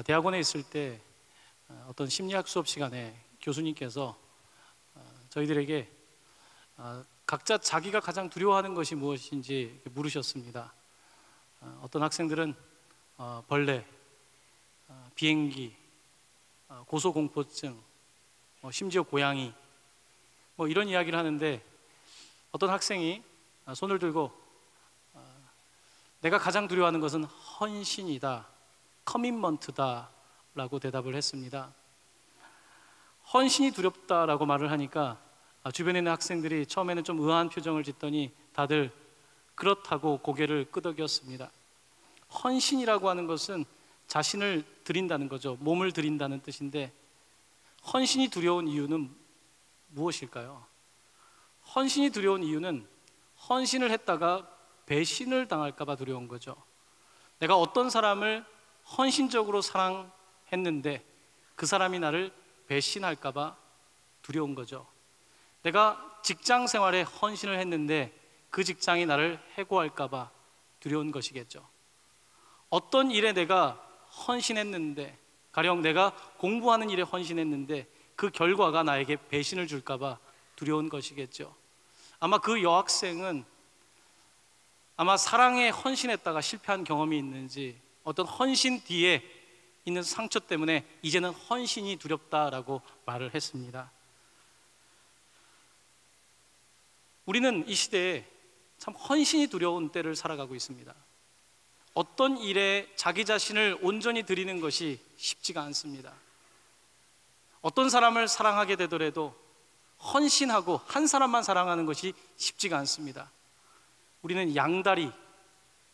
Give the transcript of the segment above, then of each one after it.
대학원에 있을 때 어떤 심리학 수업 시간에 교수님께서 저희들에게 각자 자기가 가장 두려워하는 것이 무엇인지 물으셨습니다. 어떤 학생들은 벌레, 비행기, 고소공포증, 심지어 고양이 이런 이야기를 하는데, 어떤 학생이 손을 들고 내가 가장 두려워하는 것은 헌신이다, 커밋먼트다 라고 대답을 했습니다. 헌신이 두렵다라고 말을 하니까 주변에 있는 학생들이 처음에는 좀 의아한 표정을 짓더니 다들 그렇다고 고개를 끄덕였습니다. 헌신이라고 하는 것은 자신을 드린다는 거죠. 몸을 드린다는 뜻인데, 헌신이 두려운 이유는 무엇일까요? 헌신이 두려운 이유는 헌신을 했다가 배신을 당할까 봐 두려운 거죠. 내가 어떤 사람을 헌신적으로 사랑했는데 그 사람이 나를 배신할까 봐 두려운 거죠. 내가 직장 생활에 헌신을 했는데 그 직장이 나를 해고할까 봐 두려운 것이겠죠. 어떤 일에 내가 헌신했는데, 가령 내가 공부하는 일에 헌신했는데 그 결과가 나에게 배신을 줄까 봐 두려운 것이겠죠. 아마 그 여학생은 아마 사랑에 헌신했다가 실패한 경험이 있는지, 어떤 헌신 뒤에 있는 상처 때문에 이제는 헌신이 두렵다라고 말을 했습니다. 우리는 이 시대에 참 헌신이 두려운 때를 살아가고 있습니다. 어떤 일에 자기 자신을 온전히 드리는 것이 쉽지가 않습니다. 어떤 사람을 사랑하게 되더라도 헌신하고 한 사람만 사랑하는 것이 쉽지가 않습니다. 우리는 양다리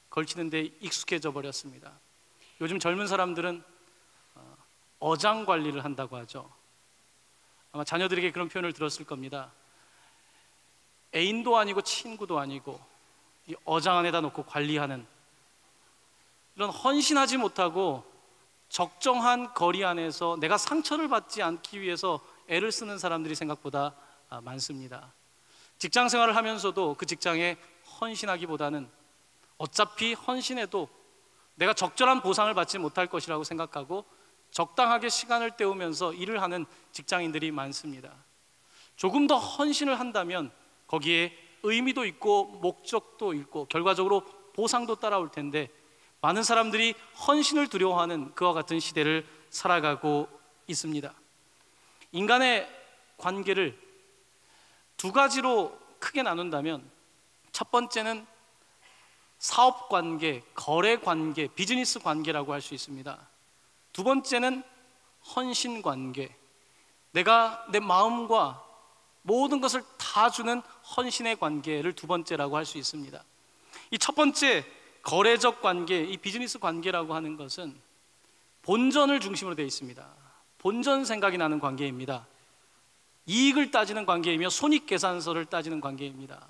걸치는 데 익숙해져 버렸습니다. 요즘 젊은 사람들은 어장 관리를 한다고 하죠. 아마 자녀들에게 그런 표현을 들었을 겁니다. 애인도 아니고 친구도 아니고 이 어장 안에다 놓고 관리하는, 이런 헌신하지 못하고 적정한 거리 안에서 내가 상처를 받지 않기 위해서 애를 쓰는 사람들이 생각보다 많습니다. 직장 생활을 하면서도 그 직장에 헌신하기보다는 어차피 헌신해도 내가 적절한 보상을 받지 못할 것이라고 생각하고 적당하게 시간을 때우면서 일을 하는 직장인들이 많습니다. 조금 더 헌신을 한다면 거기에 의미도 있고 목적도 있고 결과적으로 보상도 따라올 텐데, 많은 사람들이 헌신을 두려워하는 그와 같은 시대를 살아가고 있습니다. 인간의 관계를 두 가지로 크게 나눈다면, 첫 번째는 사업 관계, 거래 관계, 비즈니스 관계라고 할 수 있습니다. 두 번째는 헌신 관계, 내가 내 마음과 모든 것을 다 주는 헌신의 관계를 두 번째라고 할 수 있습니다. 이 첫 번째 거래적 관계, 이 비즈니스 관계라고 하는 것은 본전을 중심으로 되어 있습니다. 본전 생각이 나는 관계입니다. 이익을 따지는 관계이며 손익계산서를 따지는 관계입니다.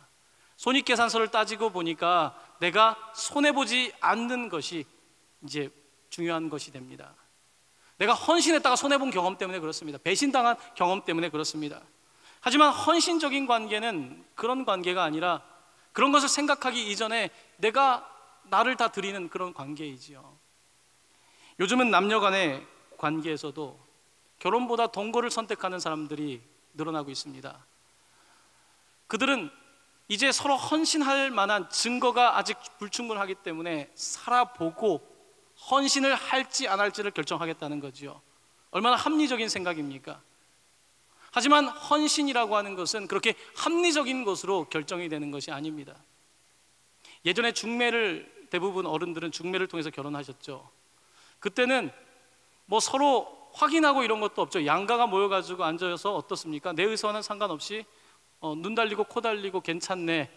손익계산서를 따지고 보니까 내가 손해보지 않는 것이 이제 중요한 것이 됩니다. 내가 헌신했다가 손해본 경험 때문에 그렇습니다. 배신당한 경험 때문에 그렇습니다. 하지만 헌신적인 관계는 그런 관계가 아니라, 그런 것을 생각하기 이전에 내가 나를 다 드리는 그런 관계이지요. 요즘은 남녀 간의 관계에서도 결혼보다 동거를 선택하는 사람들이 늘어나고 있습니다. 그들은 이제 서로 헌신할 만한 증거가 아직 불충분하기 때문에 살아보고 헌신을 할지 안 할지를 결정하겠다는 거지요. 얼마나 합리적인 생각입니까? 하지만 헌신이라고 하는 것은 그렇게 합리적인 것으로 결정이 되는 것이 아닙니다. 예전에 중매를, 대부분 어른들은 중매를 통해서 결혼하셨죠. 그때는 서로 확인하고 이런 것도 없죠. 양가가 모여가지고 앉아서 어떻습니까? 내 의사와는 상관없이 눈 달리고 코 달리고 괜찮네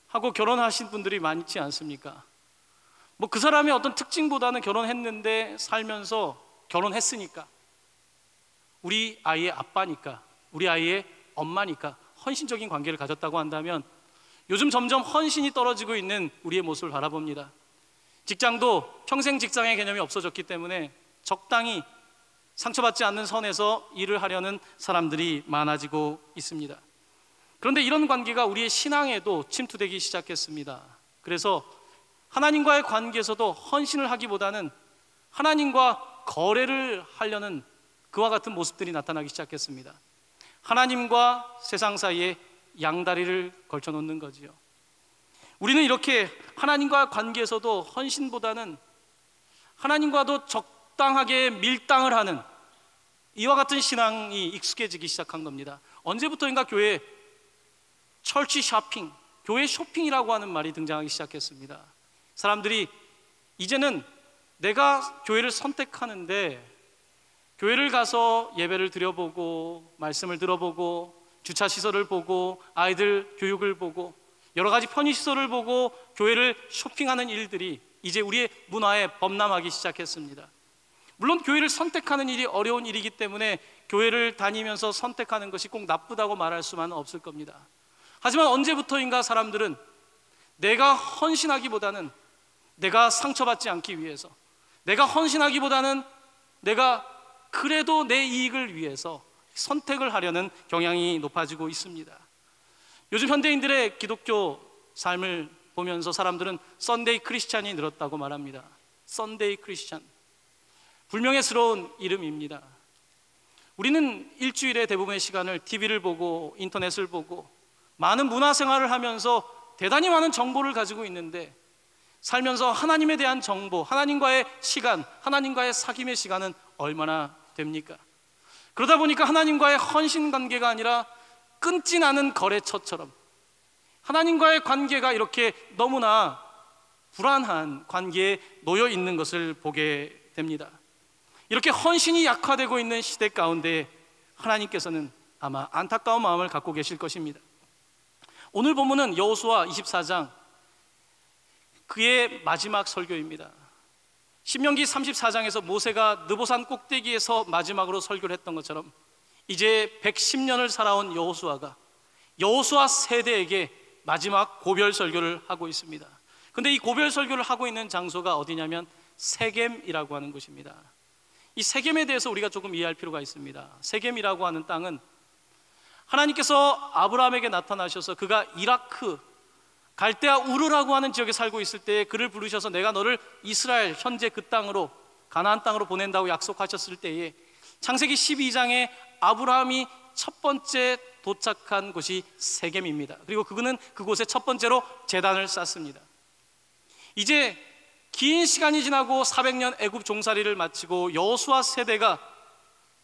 하고 결혼하신 분들이 많지 않습니까? 그 사람의 어떤 특징보다는 결혼했는데 살면서 결혼했으니까, 우리 아이의 아빠니까, 우리 아이의 엄마니까 헌신적인 관계를 가졌다고 한다면, 요즘 점점 헌신이 떨어지고 있는 우리의 모습을 바라봅니다. 직장도 평생 직장의 개념이 없어졌기 때문에 적당히 상처받지 않는 선에서 일을 하려는 사람들이 많아지고 있습니다. 그런데 이런 관계가 우리의 신앙에도 침투되기 시작했습니다. 그래서 하나님과의 관계에서도 헌신을 하기보다는 하나님과 거래를 하려는 그와 같은 모습들이 나타나기 시작했습니다. 하나님과 세상 사이에 양다리를 걸쳐 놓는 거지요. 우리는 이렇게 하나님과 관계에서도 헌신보다는 하나님과도 적당하게 밀당을 하는 이와 같은 신앙이 익숙해지기 시작한 겁니다. 언제부터인가 교회에 철치 쇼핑, 교회 쇼핑이라고 하는 말이 등장하기 시작했습니다. 사람들이 이제는 내가 교회를 선택하는데 교회를 가서 예배를 드려보고 말씀을 들어보고 주차 시설을 보고 아이들 교육을 보고 여러 가지 편의시설을 보고 교회를 쇼핑하는 일들이 이제 우리의 문화에 범람하기 시작했습니다. 물론 교회를 선택하는 일이 어려운 일이기 때문에 교회를 다니면서 선택하는 것이 꼭 나쁘다고 말할 수만은 없을 겁니다. 하지만 언제부터인가 사람들은 내가 헌신하기보다는 내가 상처받지 않기 위해서, 내가 헌신하기보다는 내가 그래도 내 이익을 위해서 선택을 하려는 경향이 높아지고 있습니다. 요즘 현대인들의 기독교 삶을 보면서 사람들은 썬데이 크리스찬이 늘었다고 말합니다. 썬데이 크리스찬, 불명예스러운 이름입니다. 우리는 일주일에 대부분의 시간을 TV를 보고 인터넷을 보고 많은 문화생활을 하면서 대단히 많은 정보를 가지고 있는데 살면서 하나님에 대한 정보, 하나님과의 시간, 하나님과의 사귐의 시간은 얼마나 됩니까? 그러다 보니까 하나님과의 헌신 관계가 아니라 끊지 않은 거래처처럼 하나님과의 관계가 이렇게 너무나 불안한 관계에 놓여 있는 것을 보게 됩니다. 이렇게 헌신이 약화되고 있는 시대 가운데 하나님께서는 아마 안타까운 마음을 갖고 계실 것입니다. 오늘 본문은 여호수아 24장 그의 마지막 설교입니다. 신명기 34장에서 모세가 느보산 꼭대기에서 마지막으로 설교를 했던 것처럼 이제 110년을 살아온 여호수아가 여호수아 세대에게 마지막 고별 설교를 하고 있습니다. 근데 이 고별 설교를 하고 있는 장소가 어디냐면 세겜이라고 하는 곳입니다. 이 세겜에 대해서 우리가 조금 이해할 필요가 있습니다. 세겜이라고 하는 땅은 하나님께서 아브라함에게 나타나셔서 그가 이라크 갈대아 우르라고 하는 지역에 살고 있을 때 그를 부르셔서 내가 너를 이스라엘 현재 그 땅으로 가나안 땅으로 보낸다고 약속하셨을 때에 창세기 12장에 아브라함이 첫 번째 도착한 곳이 세겜입니다. 그리고 그는 그곳에 첫 번째로 제단을 쌓습니다. 이제 긴 시간이 지나고 400년 애굽 종살이를 마치고 여호수아 세대가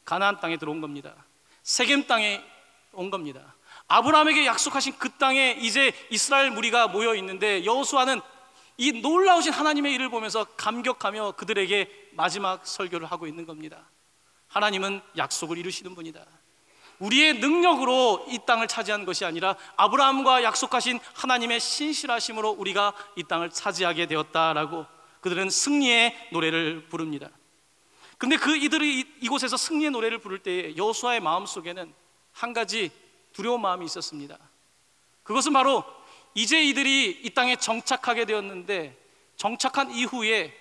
가나안 땅에 들어온 겁니다. 세겜 땅에 온 겁니다. 아브라함에게 약속하신 그 땅에 이제 이스라엘 무리가 모여 있는데 여호수아는 이 놀라우신 하나님의 일을 보면서 감격하며 그들에게 마지막 설교를 하고 있는 겁니다. 하나님은 약속을 이루시는 분이다. 우리의 능력으로 이 땅을 차지한 것이 아니라 아브라함과 약속하신 하나님의 신실하심으로 우리가 이 땅을 차지하게 되었다라고 그들은 승리의 노래를 부릅니다. 근데 이들이 이곳에서 승리의 노래를 부를 때에 여호수아의 마음속에는 한 가지 두려운 마음이 있었습니다. 그것은 바로 이제 이들이 이 땅에 정착하게 되었는데 정착한 이후에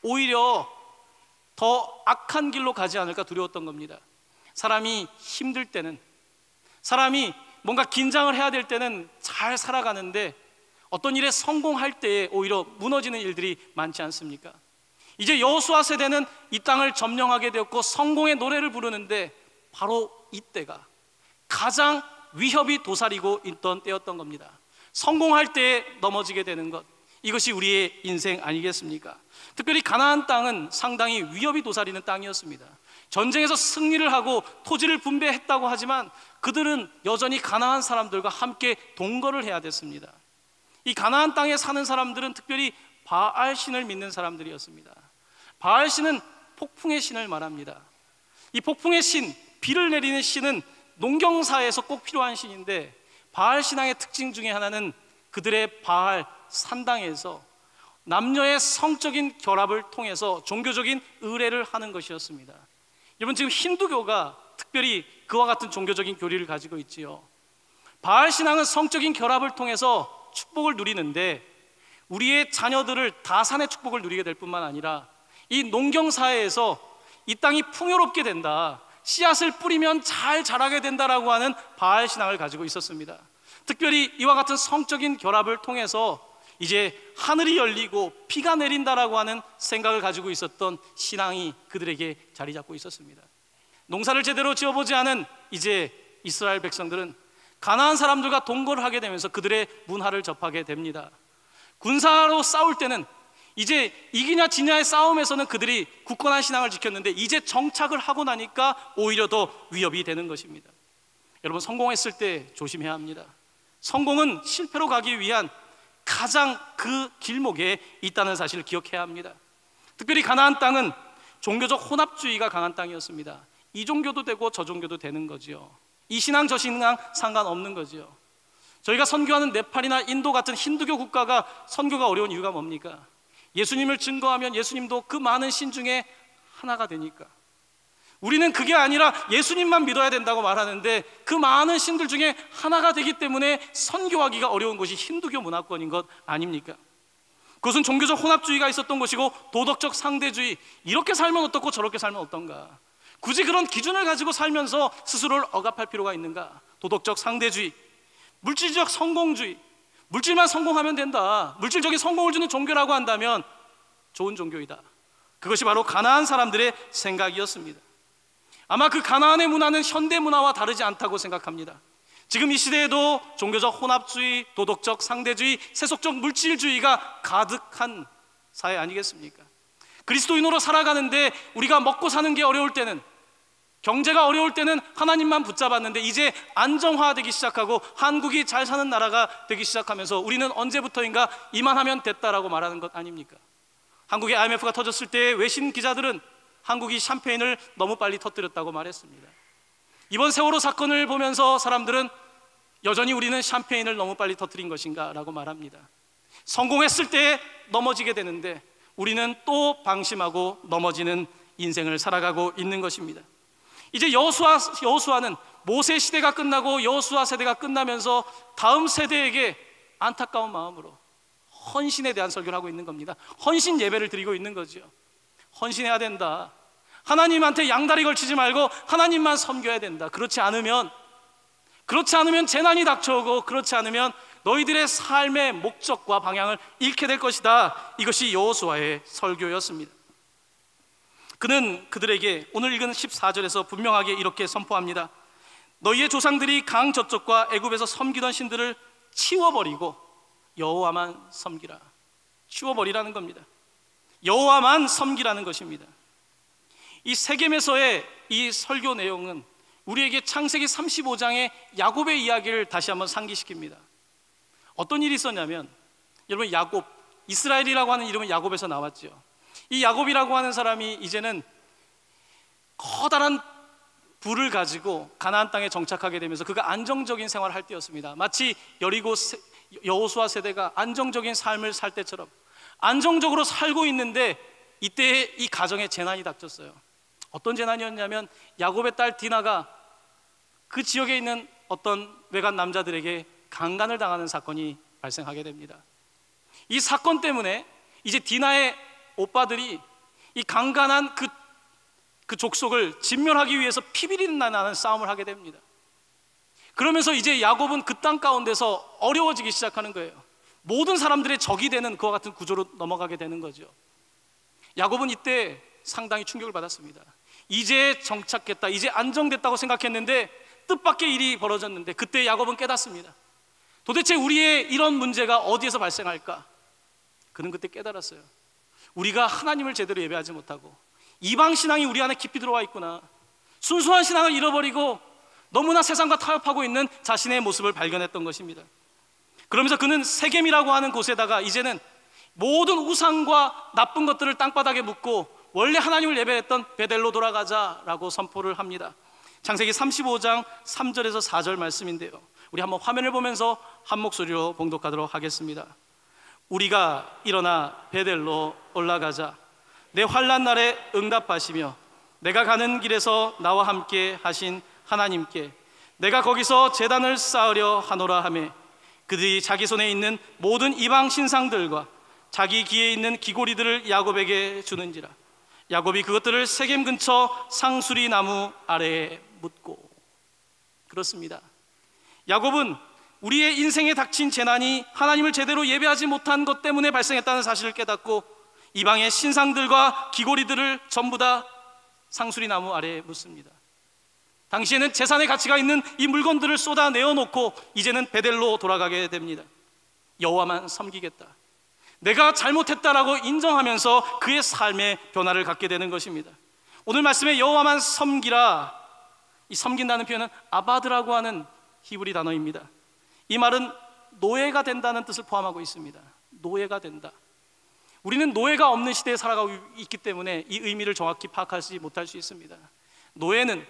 오히려 더 악한 길로 가지 않을까 두려웠던 겁니다. 사람이 힘들 때는, 사람이 뭔가 긴장을 해야 될 때는 잘 살아가는데 어떤 일에 성공할 때에 오히려 무너지는 일들이 많지 않습니까? 이제 여호수아 세대는 이 땅을 점령하게 되었고 성공의 노래를 부르는데 바로 이때가 가장 위협이 도사리고 있던 때였던 겁니다. 성공할 때에 넘어지게 되는 것, 이것이 우리의 인생 아니겠습니까? 특별히 가나안 땅은 상당히 위협이 도사리는 땅이었습니다. 전쟁에서 승리를 하고 토지를 분배했다고 하지만 그들은 여전히 가나안 사람들과 함께 동거를 해야 됐습니다. 이 가나안 땅에 사는 사람들은 특별히 바알 신을 믿는 사람들이었습니다. 바알 신은 폭풍의 신을 말합니다. 이 폭풍의 신, 비를 내리는 신은 농경사에서 꼭 필요한 신인데 바알 신앙의 특징 중에 하나는 그들의 바알 산당에서 남녀의 성적인 결합을 통해서 종교적인 의례를 하는 것이었습니다. 여러분, 지금 힌두교가 특별히 그와 같은 종교적인 교리를 가지고 있지요. 바알 신앙은 성적인 결합을 통해서 축복을 누리는데 우리의 자녀들을 다산의 축복을 누리게 될 뿐만 아니라 이 농경사회에서 이 땅이 풍요롭게 된다, 씨앗을 뿌리면 잘 자라게 된다라고 하는 바알 신앙을 가지고 있었습니다. 특별히 이와 같은 성적인 결합을 통해서 이제 하늘이 열리고 비가 내린다라고 하는 생각을 가지고 있었던 신앙이 그들에게 자리 잡고 있었습니다. 농사를 제대로 지어보지 않은 이제 이스라엘 백성들은 가나안 사람들과 동거를 하게 되면서 그들의 문화를 접하게 됩니다. 군사로 싸울 때는 이제 이기냐 지냐의 싸움에서는 그들이 굳건한 신앙을 지켰는데 이제 정착을 하고 나니까 오히려 더 위협이 되는 것입니다. 여러분, 성공했을 때 조심해야 합니다. 성공은 실패로 가기 위한 가장 그 길목에 있다는 사실을 기억해야 합니다. 특별히 가나안 땅은 종교적 혼합주의가 강한 땅이었습니다. 이 종교도 되고 저 종교도 되는 거지요. 이 신앙 저 신앙 상관없는 거지요. 저희가 선교하는 네팔이나 인도 같은 힌두교 국가가 선교가 어려운 이유가 뭡니까? 예수님을 증거하면 예수님도 그 많은 신 중에 하나가 되니까. 우리는 그게 아니라 예수님만 믿어야 된다고 말하는데 그 많은 신들 중에 하나가 되기 때문에 선교하기가 어려운 것이 힌두교 문화권인 것 아닙니까? 그것은 종교적 혼합주의가 있었던 것이고 도덕적 상대주의, 이렇게 살면 어떻고 저렇게 살면 어떤가, 굳이 그런 기준을 가지고 살면서 스스로를 억압할 필요가 있는가? 도덕적 상대주의, 물질적 성공주의, 물질만 성공하면 된다, 물질적인 성공을 주는 종교라고 한다면 좋은 종교이다. 그것이 바로 가나안 사람들의 생각이었습니다. 아마 그 가나안의 문화는 현대 문화와 다르지 않다고 생각합니다. 지금 이 시대에도 종교적 혼합주의, 도덕적 상대주의, 세속적 물질주의가 가득한 사회 아니겠습니까? 그리스도인으로 살아가는데 우리가 먹고 사는 게 어려울 때는, 경제가 어려울 때는 하나님만 붙잡았는데 이제 안정화되기 시작하고 한국이 잘 사는 나라가 되기 시작하면서 우리는 언제부터인가 이만하면 됐다라고 말하는 것 아닙니까? 한국의 IMF가 터졌을 때 외신 기자들은 한국이 샴페인을 너무 빨리 터뜨렸다고 말했습니다. 이번 세월호 사건을 보면서 사람들은 여전히 우리는 샴페인을 너무 빨리 터뜨린 것인가 라고 말합니다. 성공했을 때 넘어지게 되는데 우리는 또 방심하고 넘어지는 인생을 살아가고 있는 것입니다. 이제 여호수아는 모세 시대가 끝나고 여호수아 세대가 끝나면서 다음 세대에게 안타까운 마음으로 헌신에 대한 설교를 하고 있는 겁니다. 헌신 예배를 드리고 있는 거죠. 헌신해야 된다. 하나님한테 양다리 걸치지 말고 하나님만 섬겨야 된다. 그렇지 않으면 재난이 닥쳐오고, 그렇지 않으면 너희들의 삶의 목적과 방향을 잃게 될 것이다. 이것이 여호수아의 설교였습니다. 그는 그들에게 오늘 읽은 14절에서 분명하게 이렇게 선포합니다. 너희의 조상들이 강 저쪽과 애굽에서 섬기던 신들을 치워버리고 여호와만 섬기라. 치워버리라는 겁니다. 여호와만 섬기라는 것입니다. 이 세겜에서의 이 설교 내용은 우리에게 창세기 35장의 야곱의 이야기를 다시 한번 상기시킵니다. 어떤 일이 있었냐면, 여러분, 야곱, 이스라엘이라고 하는 이름은 야곱에서 나왔죠. 이 야곱이라고 하는 사람이 이제는 커다란 부를 가지고 가나안 땅에 정착하게 되면서 그가 안정적인 생활을 할 때였습니다. 마치 여리고 여호수아 세대가 안정적인 삶을 살 때처럼 안정적으로 살고 있는데 이때 이 가정에 재난이 닥쳤어요. 어떤 재난이었냐면 야곱의 딸 디나가 그 지역에 있는 어떤 외간 남자들에게 강간을 당하는 사건이 발생하게 됩니다. 이 사건 때문에 이제 디나의 오빠들이 이 강간한 그 족속을 진멸하기 위해서 피비린내 나는 싸움을 하게 됩니다. 그러면서 이제 야곱은 그 땅 가운데서 어려워지기 시작하는 거예요. 모든 사람들의 적이 되는 그와 같은 구조로 넘어가게 되는 거죠. 야곱은 이때 상당히 충격을 받았습니다. 이제 정착했다, 이제 안정됐다고 생각했는데 뜻밖의 일이 벌어졌는데 그때 야곱은 깨닫습니다. 도대체 우리의 이런 문제가 어디에서 발생할까? 그는 그때 깨달았어요. 우리가 하나님을 제대로 예배하지 못하고 이방 신앙이 우리 안에 깊이 들어와 있구나. 순수한 신앙을 잃어버리고 너무나 세상과 타협하고 있는 자신의 모습을 발견했던 것입니다. 그러면서 그는 세겜이라고 하는 곳에다가 이제는 모든 우상과 나쁜 것들을 땅바닥에 묻고 원래 하나님을 예배했던 베델로 돌아가자라고 선포를 합니다. 창세기 35장 3절에서 4절 말씀인데요, 우리 한번 화면을 보면서 한 목소리로 봉독하도록 하겠습니다. 우리가 일어나 베델로 올라가자. 내 환난 날에 응답하시며 내가 가는 길에서 나와 함께 하신 하나님께 내가 거기서 제단을 쌓으려 하노라 하매 그들이 자기 손에 있는 모든 이방 신상들과 자기 귀에 있는 귀고리들을 야곱에게 주는지라. 야곱이 그것들을 세겜 근처 상수리 나무 아래에 묻고. 그렇습니다. 야곱은 우리의 인생에 닥친 재난이 하나님을 제대로 예배하지 못한 것 때문에 발생했다는 사실을 깨닫고 이방의 신상들과 기고리들을 전부 다 상수리 나무 아래에 묻습니다. 당시에는 재산의 가치가 있는 이 물건들을 쏟아내어 놓고 이제는 베델로 돌아가게 됩니다. 여호와만 섬기겠다, 내가 잘못했다라고 인정하면서 그의 삶의 변화를 갖게 되는 것입니다. 오늘 말씀에 여호와만 섬기라, 이 섬긴다는 표현은 아바드라고 하는 히브리 단어입니다. 이 말은 노예가 된다는 뜻을 포함하고 있습니다. 노예가 된다. 우리는 노예가 없는 시대에 살아가고 있기 때문에 이 의미를 정확히 파악하지 못할 수 있습니다. 노예는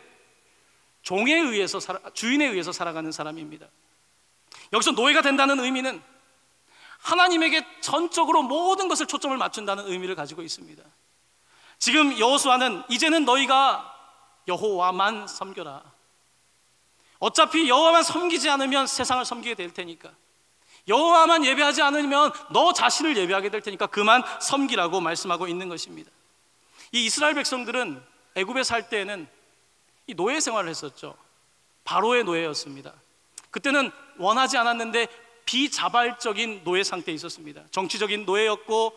종에 의해서 주인에 의해서 살아가는 사람입니다. 여기서 노예가 된다는 의미는 하나님에게 전적으로 모든 것을 초점을 맞춘다는 의미를 가지고 있습니다. 지금 여호수아는 이제는 너희가 여호와만 섬겨라, 어차피 여호와만 섬기지 않으면 세상을 섬기게 될 테니까, 여호와만 예배하지 않으면 너 자신을 예배하게 될 테니까 그만 섬기라고 말씀하고 있는 것입니다. 이 이스라엘 백성들은 애굽에 살 때에는 이 노예 생활을 했었죠. 바로의 노예였습니다. 그때는 원하지 않았는데 비자발적인 노예 상태에 있었습니다. 정치적인 노예였고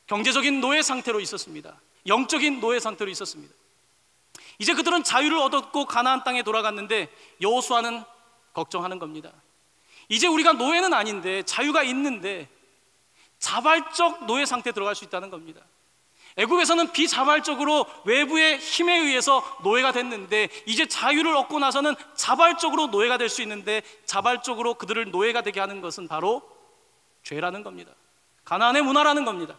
경제적인 노예 상태로 있었습니다. 영적인 노예 상태로 있었습니다. 이제 그들은 자유를 얻었고 가나안 땅에 돌아갔는데 여호수아는 걱정하는 겁니다. 이제 우리가 노예는 아닌데, 자유가 있는데 자발적 노예 상태에 들어갈 수 있다는 겁니다. 애굽에서는 비자발적으로 외부의 힘에 의해서 노예가 됐는데 이제 자유를 얻고 나서는 자발적으로 노예가 될 수 있는데, 자발적으로 그들을 노예가 되게 하는 것은 바로 죄라는 겁니다. 가나안의 문화라는 겁니다.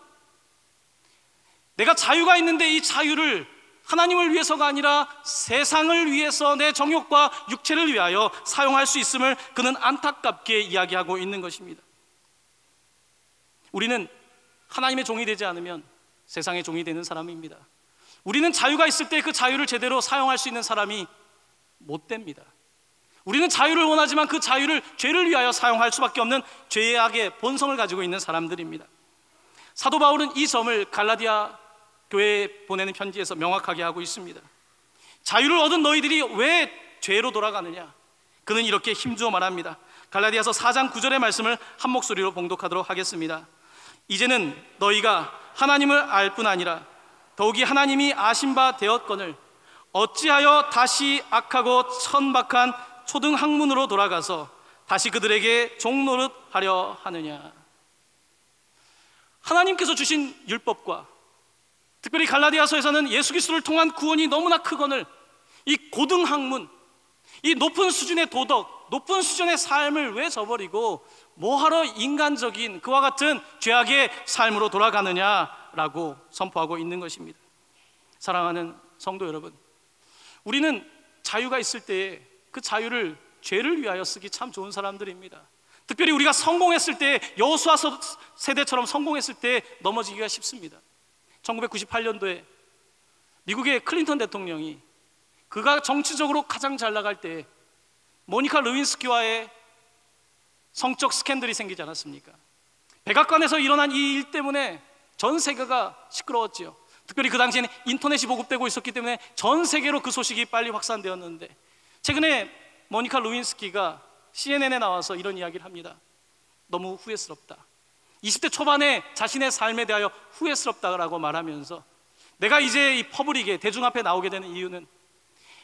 내가 자유가 있는데 이 자유를 하나님을 위해서가 아니라 세상을 위해서 내 정욕과 육체를 위하여 사용할 수 있음을 그는 안타깝게 이야기하고 있는 것입니다. 우리는 하나님의 종이 되지 않으면 세상의 종이 되는 사람입니다. 우리는 자유가 있을 때 그 자유를 제대로 사용할 수 있는 사람이 못 됩니다. 우리는 자유를 원하지만 그 자유를 죄를 위하여 사용할 수밖에 없는 죄악의 본성을 가지고 있는 사람들입니다. 사도 바울은 이 점을 갈라디아 교회에 보내는 편지에서 명확하게 하고 있습니다. 자유를 얻은 너희들이 왜 죄로 돌아가느냐? 그는 이렇게 힘주어 말합니다. 갈라디아서 4장 9절의 말씀을 한 목소리로 봉독하도록 하겠습니다. 이제는 너희가 하나님을 알 뿐 아니라 더욱이 하나님이 아신 바 되었거늘 어찌하여 다시 악하고 천박한 초등 학문으로 돌아가서 다시 그들에게 종노릇하려 하느냐? 하나님께서 주신 율법과 특별히 갈라디아서에서는 예수 그리스도를 통한 구원이 너무나 크거늘 이 고등학문, 이 높은 수준의 도덕, 높은 수준의 삶을 왜 저버리고 뭐하러 인간적인 그와 같은 죄악의 삶으로 돌아가느냐라고 선포하고 있는 것입니다. 사랑하는 성도 여러분, 우리는 자유가 있을 때에 그 자유를 죄를 위하여 쓰기 참 좋은 사람들입니다. 특별히 우리가 성공했을 때, 여호수아 세대처럼 성공했을 때 넘어지기가 쉽습니다. 1998년도에 미국의 클린턴 대통령이 그가 정치적으로 가장 잘 나갈 때 모니카 르윈스키와의 성적 스캔들이 생기지 않았습니까? 백악관에서 일어난 이 일 때문에 전 세계가 시끄러웠지요. 특별히 그 당시에는 인터넷이 보급되고 있었기 때문에 전 세계로 그 소식이 빨리 확산되었는데, 최근에 모니카 루인스키가 CNN에 나와서 이런 이야기를 합니다. 너무 후회스럽다. 20대 초반에 자신의 삶에 대하여 후회스럽다라고 말하면서, 내가 이제 이 퍼블릭에, 대중 앞에 나오게 되는 이유는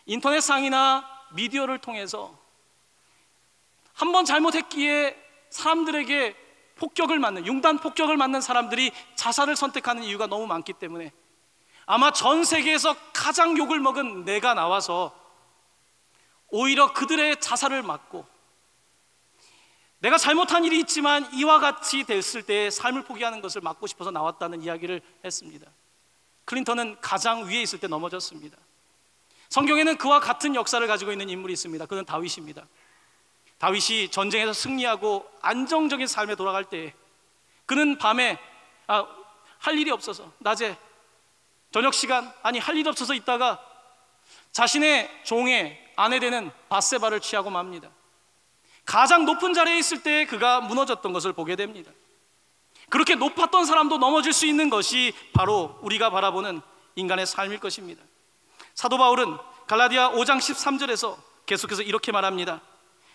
인터넷상이나 미디어를 통해서 한번 잘못했기에 사람들에게 폭격을 맞는, 융단 폭격을 맞는 사람들이 자살을 선택하는 이유가 너무 많기 때문에 아마 전 세계에서 가장 욕을 먹은 내가 나와서 오히려 그들의 자살을 막고, 내가 잘못한 일이 있지만 이와 같이 됐을 때 삶을 포기하는 것을 막고 싶어서 나왔다는 이야기를 했습니다. 클린턴은 가장 위에 있을 때 넘어졌습니다. 성경에는 그와 같은 역사를 가지고 있는 인물이 있습니다. 그는 다윗입니다. 다윗이 전쟁에서 승리하고 안정적인 삶에 돌아갈 때 그는 밤에 할 일이 없어서, 낮에 저녁 시간 할 일이 없어서 있다가 자신의 종의 아내 되는 밧세바를 취하고 맙니다. 가장 높은 자리에 있을 때 그가 무너졌던 것을 보게 됩니다. 그렇게 높았던 사람도 넘어질 수 있는 것이 바로 우리가 바라보는 인간의 삶일 것입니다. 사도 바울은 갈라디아 5장 13절에서 계속해서 이렇게 말합니다.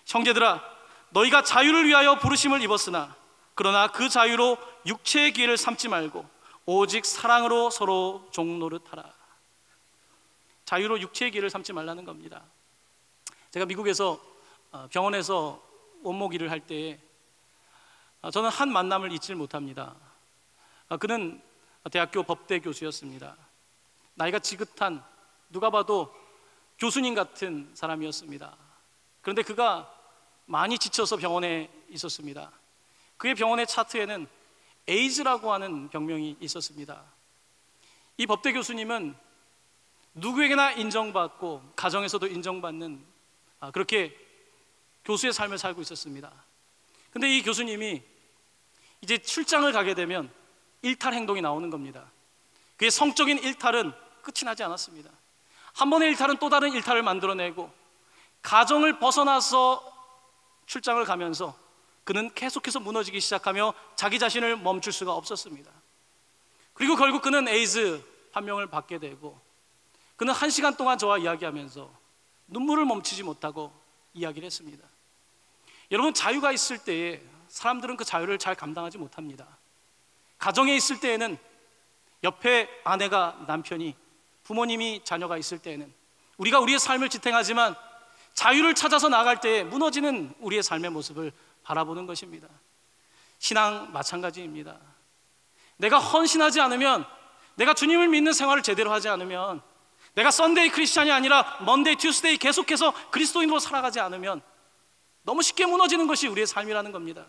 형제들아, 너희가 자유를 위하여 부르심을 입었으나 그러나 그 자유로 육체의 기회를 삼지 말고 오직 사랑으로 서로 종노릇하라. 자유로 육체의 기회를 삼지 말라는 겁니다. 제가 미국에서 병원에서 원목 일을 할 때 저는 한 만남을 잊지 못합니다. 그는 대학교 법대 교수였습니다. 나이가 지긋한, 누가 봐도 교수님 같은 사람이었습니다. 그런데 그가 많이 지쳐서 병원에 있었습니다. 그의 병원의 차트에는 에이즈라고 하는 병명이 있었습니다. 이 법대 교수님은 누구에게나 인정받고 가정에서도 인정받는 그렇게 교수의 삶을 살고 있었습니다. 근데 이 교수님이 이제 출장을 가게 되면 일탈 행동이 나오는 겁니다. 그의 성적인 일탈은 끝이 나지 않았습니다. 한 번의 일탈은 또 다른 일탈을 만들어내고 가정을 벗어나서 출장을 가면서 그는 계속해서 무너지기 시작하며 자기 자신을 멈출 수가 없었습니다. 그리고 결국 그는 에이즈 판명을 받게 되고 그는 1시간 동안 저와 이야기하면서 눈물을 멈추지 못하고 이야기를 했습니다. 여러분, 자유가 있을 때에 사람들은 그 자유를 잘 감당하지 못합니다. 가정에 있을 때에는 옆에 아내가, 남편이, 부모님이, 자녀가 있을 때에는 우리가 우리의 삶을 지탱하지만 자유를 찾아서 나갈 때에 무너지는 우리의 삶의 모습을 바라보는 것입니다. 신앙 마찬가지입니다. 내가 헌신하지 않으면, 내가 주님을 믿는 생활을 제대로 하지 않으면, 내가 썬데이 크리스찬이 아니라 먼데이 튜스데이 계속해서 그리스도인으로 살아가지 않으면 너무 쉽게 무너지는 것이 우리의 삶이라는 겁니다.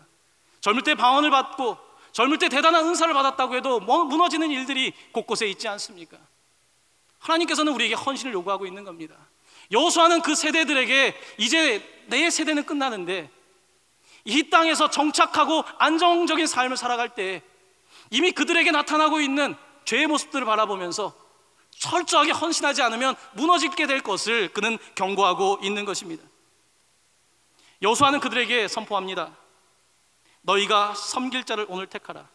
젊을 때 방언을 받고 젊을 때 대단한 은사를 받았다고 해도 무너지는 일들이 곳곳에 있지 않습니까? 하나님께서는 우리에게 헌신을 요구하고 있는 겁니다. 여호수아는 그 세대들에게 이제 내 세대는 끝나는데 이 땅에서 정착하고 안정적인 삶을 살아갈 때 이미 그들에게 나타나고 있는 죄의 모습들을 바라보면서 철저하게 헌신하지 않으면 무너지게 될 것을 그는 경고하고 있는 것입니다. 여호수아는 그들에게 선포합니다. 너희가 섬길 자를 오늘 택하라.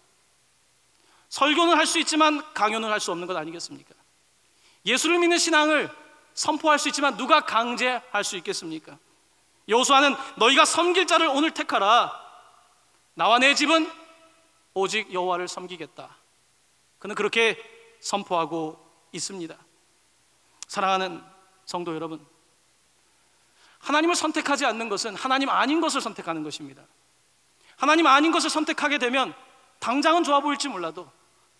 설교는 할 수 있지만 강요는 할 수 없는 것 아니겠습니까? 예수를 믿는 신앙을 선포할 수 있지만 누가 강제할 수 있겠습니까? 여호수아는 너희가 섬길 자를 오늘 택하라. 나와 내 집은 오직 여호와를 섬기겠다. 그는 그렇게 선포하고 있습니다. 사랑하는 성도 여러분, 하나님을 선택하지 않는 것은 하나님 아닌 것을 선택하는 것입니다. 하나님 아닌 것을 선택하게 되면 당장은 좋아 보일지 몰라도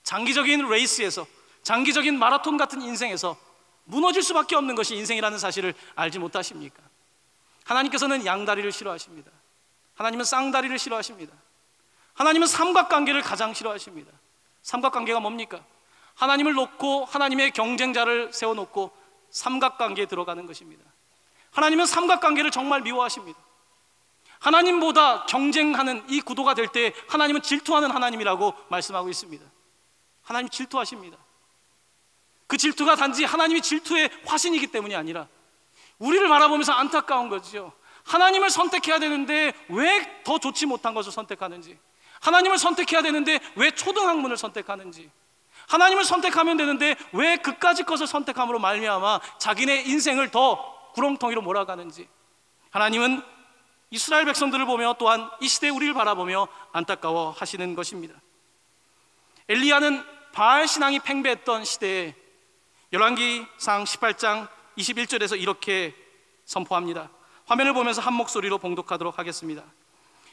장기적인 레이스에서, 장기적인 마라톤 같은 인생에서 무너질 수밖에 없는 것이 인생이라는 사실을 알지 못하십니까? 하나님께서는 양다리를 싫어하십니다. 하나님은 쌍다리를 싫어하십니다. 하나님은 삼각관계를 가장 싫어하십니다. 삼각관계가 뭡니까? 하나님을 놓고 하나님의 경쟁자를 세워놓고 삼각관계에 들어가는 것입니다. 하나님은 삼각관계를 정말 미워하십니다. 하나님보다 경쟁하는 이 구도가 될 때 하나님은 질투하는 하나님이라고 말씀하고 있습니다. 하나님 질투하십니다. 그 질투가 단지 하나님이 질투의 화신이기 때문이 아니라 우리를 바라보면서 안타까운 거죠. 하나님을 선택해야 되는데 왜 더 좋지 못한 것을 선택하는지, 하나님을 선택해야 되는데 왜 초등학문을 선택하는지, 하나님을 선택하면 되는데 왜 그까짓 것을 선택함으로 말미암아 자기네 인생을 더 구렁텅이로 몰아가는지, 하나님은 이스라엘 백성들을 보며 또한 이 시대의 우리를 바라보며 안타까워 하시는 것입니다. 엘리야는 바알 신앙이 팽배했던 시대에 열왕기상 18장 21절에서 이렇게 선포합니다. 화면을 보면서 한 목소리로 봉독하도록 하겠습니다.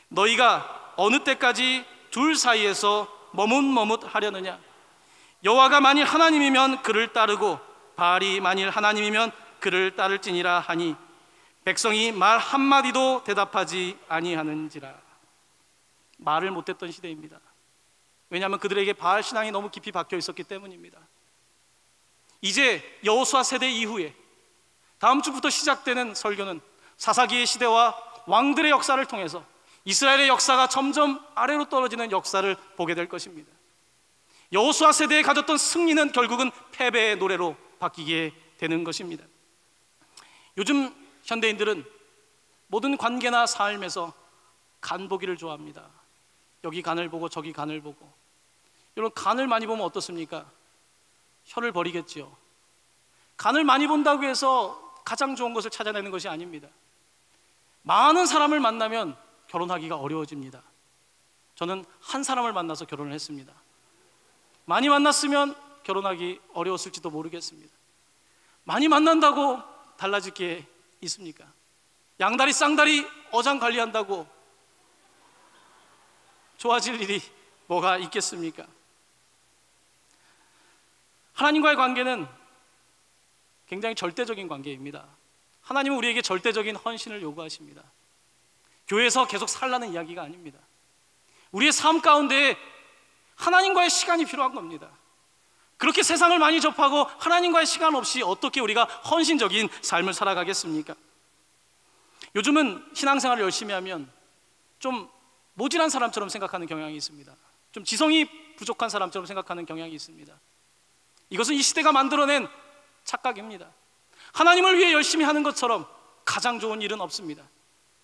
너희가 어느 때까지 둘 사이에서 머뭇머뭇하려느냐? 여호와가 만일 하나님이면 그를 따르고 바알이 만일 하나님이면 그를 따를지니라 하니 백성이 말 한마디도 대답하지 아니하는지라. 말을 못했던 시대입니다. 왜냐하면 그들에게 바알 신앙이 너무 깊이 박혀 있었기 때문입니다. 이제 여호수아 세대 이후에 다음 주부터 시작되는 설교는 사사기의 시대와 왕들의 역사를 통해서 이스라엘의 역사가 점점 아래로 떨어지는 역사를 보게 될 것입니다. 여호수아 세대에 가졌던 승리는 결국은 패배의 노래로 바뀌게 되는 것입니다. 요즘 현대인들은 모든 관계나 삶에서 간 보기를 좋아합니다. 여기 간을 보고 저기 간을 보고. 여러분, 간을 많이 보면 어떻습니까? 혀를 버리겠지요. 간을 많이 본다고 해서 가장 좋은 것을 찾아내는 것이 아닙니다. 많은 사람을 만나면 결혼하기가 어려워집니다. 저는 한 사람을 만나서 결혼을 했습니다. 많이 만났으면 결혼하기 어려웠을지도 모르겠습니다. 많이 만난다고 달라질 게 있습니까? 양다리 쌍다리 어장관리한다고 좋아질 일이 뭐가 있겠습니까? 하나님과의 관계는 굉장히 절대적인 관계입니다. 하나님은 우리에게 절대적인 헌신을 요구하십니다. 교회에서 계속 살라는 이야기가 아닙니다. 우리의 삶 가운데 하나님과의 시간이 필요한 겁니다. 그렇게 세상을 많이 접하고 하나님과의 시간 없이 어떻게 우리가 헌신적인 삶을 살아가겠습니까? 요즘은 신앙생활을 열심히 하면 좀 모질한 사람처럼 생각하는 경향이 있습니다. 좀 지성이 부족한 사람처럼 생각하는 경향이 있습니다. 이것은 이 시대가 만들어낸 착각입니다. 하나님을 위해 열심히 하는 것처럼 가장 좋은 일은 없습니다.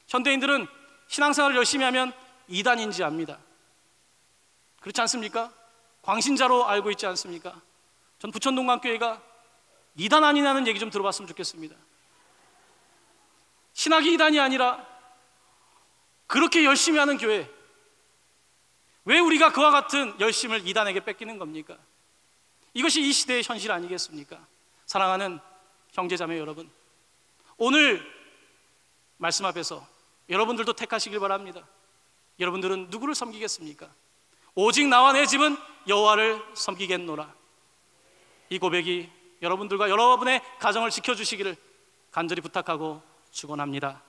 현대인들은 신앙생활을 열심히 하면 이단인지 압니다. 그렇지 않습니까? 광신자로 알고 있지 않습니까? 전 부천동강교회가 이단 아니냐는 얘기 좀 들어봤으면 좋겠습니다. 신학이 이단이 아니라 그렇게 열심히 하는 교회, 왜 우리가 그와 같은 열심을 이단에게 뺏기는 겁니까? 이것이 이 시대의 현실 아니겠습니까? 사랑하는 형제자매 여러분, 오늘 말씀 앞에서 여러분들도 택하시길 바랍니다. 여러분들은 누구를 섬기겠습니까? 오직 나와 내 집은 여호와를 섬기겠노라. 이 고백이 여러분들과 여러분의 가정을 지켜주시기를 간절히 부탁하고 축원합니다.